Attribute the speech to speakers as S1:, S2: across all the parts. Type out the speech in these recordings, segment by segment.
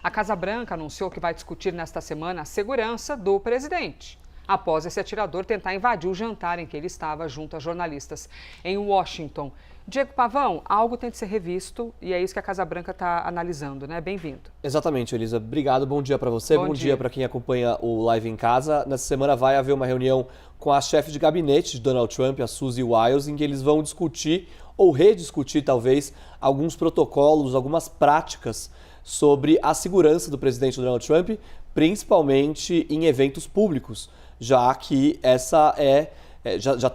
S1: A Casa Branca anunciou que vai discutir nesta semana a segurança do presidente, após esse atirador tentar invadir o jantar em que ele estava junto a jornalistas em Washington. Diego Pavão, algo tem de ser revisto e é isso que a Casa Branca está analisando, né? Bem-vindo.
S2: Exatamente, Elisa. Obrigado. Bom dia para você. Bom dia para quem acompanha o Live em Casa. Nessa semana vai haver uma reunião com a chefe de gabinete de Donald Trump, a Suzy Wiles, em que eles vão discutir ou rediscutir, talvez, alguns protocolos, algumas práticas sobre a segurança do presidente Donald Trump, principalmente em eventos públicos, já que já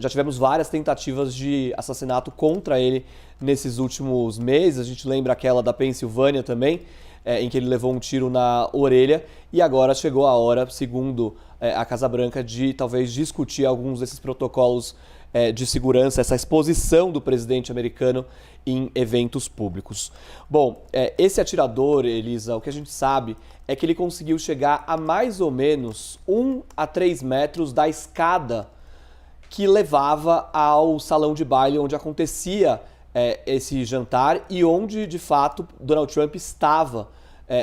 S2: tivemos várias tentativas de assassinato contra ele nesses últimos meses. A gente lembra aquela da Pensilvânia também, em que ele levou um tiro na orelha, e agora chegou a hora, segundo a Casa Branca, de talvez discutir alguns desses protocolos de segurança, essa exposição do presidente americano em eventos públicos. Bom, esse atirador, Elisa, o que a gente sabe é que ele conseguiu chegar a mais ou menos 1 a 3 metros da escada que levava ao salão de baile onde acontecia esse jantar e onde, de fato, Donald Trump estava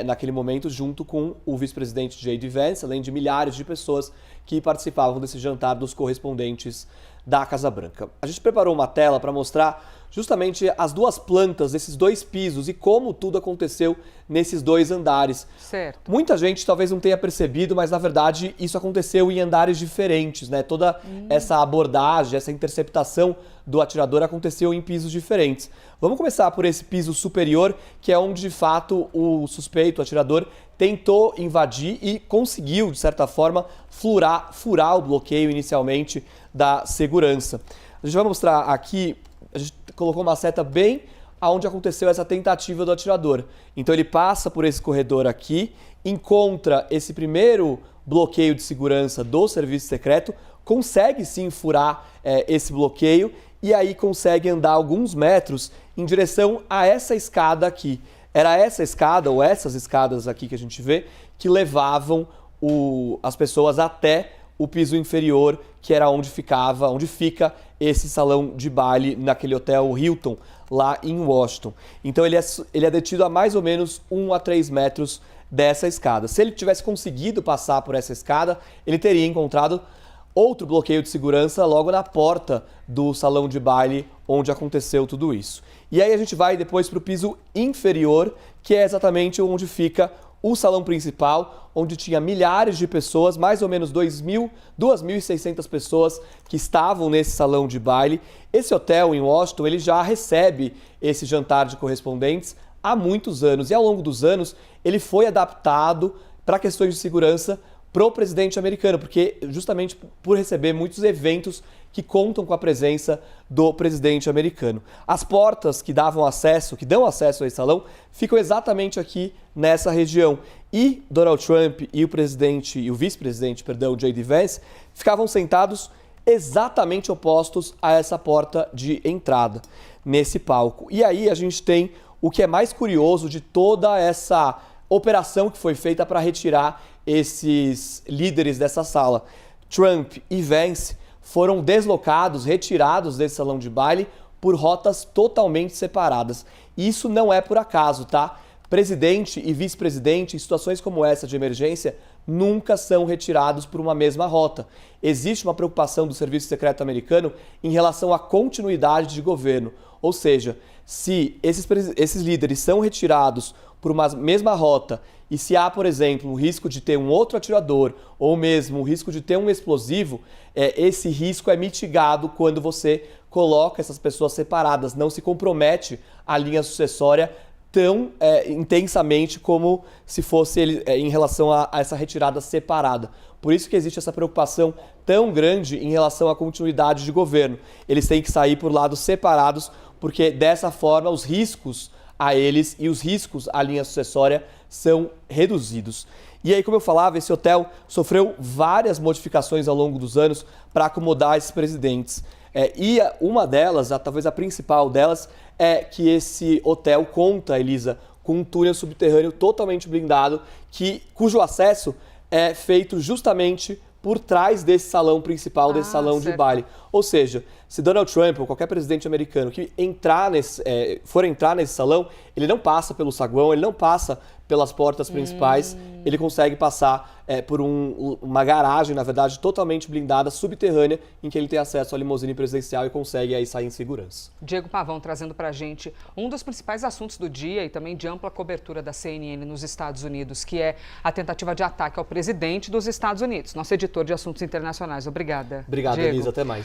S2: naquele momento junto com o vice-presidente J.D. Vance, além de milhares de pessoas que participavam desse jantar dos correspondentes da Casa Branca. A gente preparou uma tela para mostrar justamente as duas plantas desses dois pisos e como tudo aconteceu nesses dois andares.
S1: Certo.
S2: Muita gente talvez não tenha percebido, mas na verdade isso aconteceu em andares diferentes, né? Toda essa abordagem, essa interceptação do atirador aconteceu em pisos diferentes. Vamos começar por esse piso superior, que é onde de fato o suspeito, o atirador, tentou invadir e conseguiu, de certa forma, furar o bloqueio inicialmente da segurança. A gente vai mostrar aqui, a gente colocou uma seta bem aonde aconteceu essa tentativa do atirador. Então ele passa por esse corredor aqui, encontra esse primeiro bloqueio de segurança do serviço secreto, consegue sim furar esse bloqueio e aí consegue andar alguns metros em direção a essa escada aqui. Era essa escada, ou essas escadas aqui que a gente vê, que levavam as pessoas até o piso inferior, que era onde fica esse salão de baile naquele hotel Hilton, lá em Washington. Então ele é detido a mais ou menos 1 a 3 metros dessa escada. Se ele tivesse conseguido passar por essa escada, ele teria encontrado outro bloqueio de segurança logo na porta do salão de baile onde aconteceu tudo isso. E aí a gente vai depois para o piso inferior, que é exatamente onde fica o salão principal, onde tinha milhares de pessoas, mais ou menos 2.600 pessoas que estavam nesse salão de baile. Esse hotel em Washington, ele já recebe esse jantar de correspondentes há muitos anos. E ao longo dos anos, ele foi adaptado para questões de segurança para o presidente americano, porque justamente por receber muitos eventos que contam com a presença do presidente americano. As portas que dão acesso a esse salão ficam exatamente aqui nessa região. E Donald Trump e o vice-presidente, J.D. Vance, ficavam sentados exatamente opostos a essa porta de entrada nesse palco. E aí a gente tem o que é mais curioso de toda essa operação que foi feita para retirar esses líderes dessa sala. Trump e Vance foram retirados desse salão de baile por rotas totalmente separadas. E isso não é por acaso, tá? Presidente e vice-presidente, em situações como essa de emergência, nunca são retirados por uma mesma rota. Existe uma preocupação do Serviço Secreto americano em relação à continuidade de governo. Ou seja, se esses líderes são retirados por uma mesma rota e se há, por exemplo, o risco de ter um outro atirador ou mesmo o risco de ter um explosivo, esse risco é mitigado quando você coloca essas pessoas separadas, não se compromete a linha sucessória tão intensamente como se fosse em relação a essa retirada separada. Por isso que existe essa preocupação tão grande em relação à continuidade de governo. Eles têm que sair por lados separados, porque dessa forma os riscos a eles e os riscos à linha sucessória são reduzidos. E aí, como eu falava, esse hotel sofreu várias modificações ao longo dos anos para acomodar esses presidentes. E uma delas, talvez a principal delas, é que esse hotel conta, Elisa, com um túnel subterrâneo totalmente blindado, cujo acesso é feito justamente por trás desse salão principal, desse salão de baile. Ou seja, se Donald Trump ou qualquer presidente americano que for entrar nesse salão, ele não passa pelo saguão, ele não passa pelas portas principais, ele consegue passar por uma garagem, na verdade, totalmente blindada, subterrânea, em que ele tem acesso à limusine presidencial e consegue aí sair em segurança.
S1: Diego Pavão trazendo pra gente um dos principais assuntos do dia e também de ampla cobertura da CNN nos Estados Unidos, que é a tentativa de ataque ao presidente dos Estados Unidos. Nosso editor de assuntos internacionais. Obrigada.
S2: Obrigado,
S1: Diego.
S2: Elisa. Até mais.